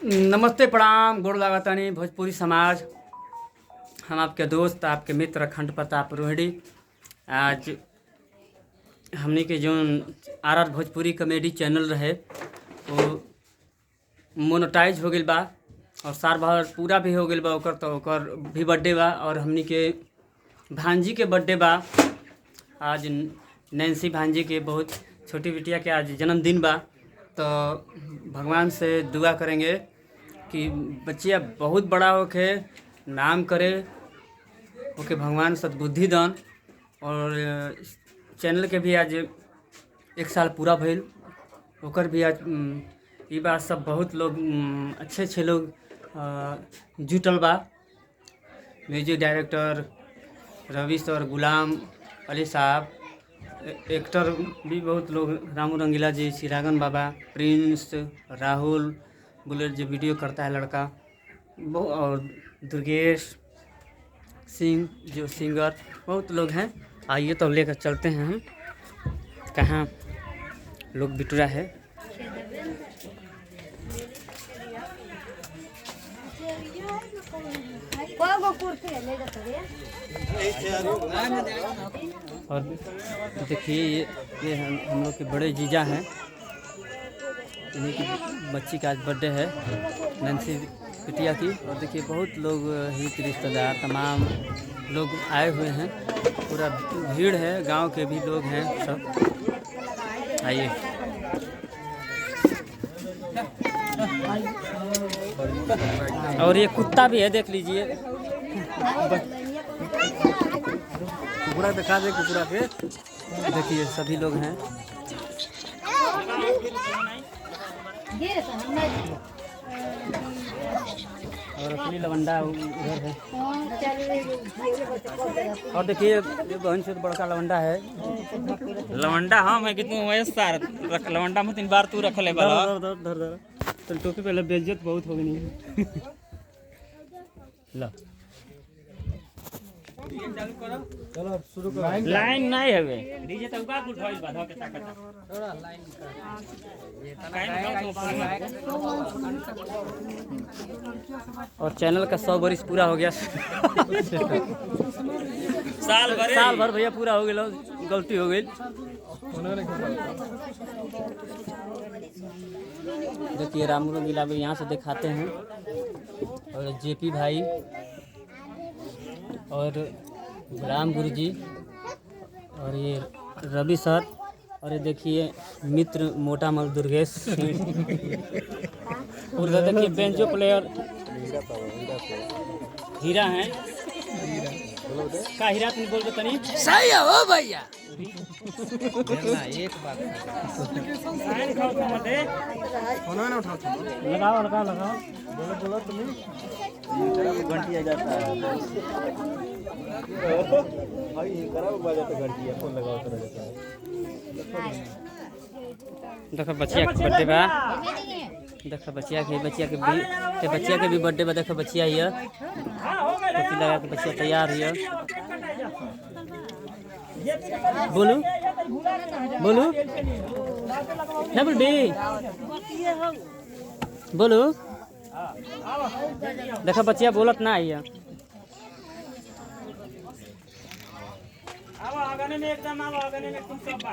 नमस्ते प्रणाम गोड़ लागतानी भोजपुरी समाज। हम आपके दोस्त आपके मित्र अखंड प्रताप रोहिणी। आज हमने के जो आर भोजपुरी कॉमेडी चैनल रहे वो मोनेटाइज हो गई बा और साल भर पूरा भी हो गई बा। ओकर तो ओकर भी बर्थडे बा और हमने के भांजी के बर्थडे बा। आज नैन्सी भांजी के बहुत छोटी बिटिया के आज जन्मदिन बा। तो भगवान से दुआ करेंगे कि बच्चिया बहुत बड़ा होके नाम करे, ओके भगवान सद्बुद्धि दान। और चैनल के भी आज 1 साल पूरा भइल, ओकर भी आज ये बात सब बहुत लोग अच्छे लोग जुटल बा। Music director Ravi sir, Ghulam Ali साहब, एक्टर भी बहुत लोग, रामू रंगीला जी, चिरागन बाबा, प्रिंस, राहुल बुलेट जो वीडियो करता है लड़का वो, और दुर्गेश सिंह जो सिंगर, बहुत लोग हैं। आइए तो लेकर चलते हैं हम कहाँ लोग बिटुरा है। और देखिए ये हम लोग के बड़े जीजा हैं, इन्हीं की बच्ची का आज बर्थडे है नैन्सी बिटिया की। और देखिए बहुत लोग हित रिश्तेदार तमाम लोग आए हुए हैं, पूरा भीड़ है, गांव के भी लोग हैं सब। आइए और ये कुत्ता भी है, देख लीजिए। कुकुरा दिखा दे, कुकुरा के देखिए सभी लोग हैं। और असली लवंडा उधर है। और देखिए ये बहन से तो बड़का लवंडा है। लवंडा हम है कितने वयस्सार लवंडा में 3 बार तू रख ले बला धर तो टोपी पहले बेइज्जत बहुत हो गई। ला चलो शुरू करो। लाइन नहीं हवे डीजे तो का कुछ होइल बा धो के ताकत थोड़ा लाइन और चैनल का 100 बरिस पूरा हो गया। साल भर भैया पूरा हो गया, गलती हो गई। देखिए रामू रंगीला भी यहाँ से दिखाते हैं, और जेपी भाई और राम गुरुजी, और ये रवि सर, और ये देखिए मित्र मोटा मल दुर्गेश और देखिए बेंचो प्लेयर हीरा हैं। का हीरा तुम बोल दो तनी सही है हो भैया। एक बात लगाओ बोलो तुम्हें घंटी आ जाता है। देखो बच्चिया के बर्थडे बा, देखो बच्चिया के भी बर्थडे बा। देखो बच्चिया हिया टोपी लगा के बच्चिया तैयार हिया। बोलू बोलू ना बोल बे बोलू। देखो बच्चिया बोलत ना हिया। आगने में एकदम आगने में तुम सब बा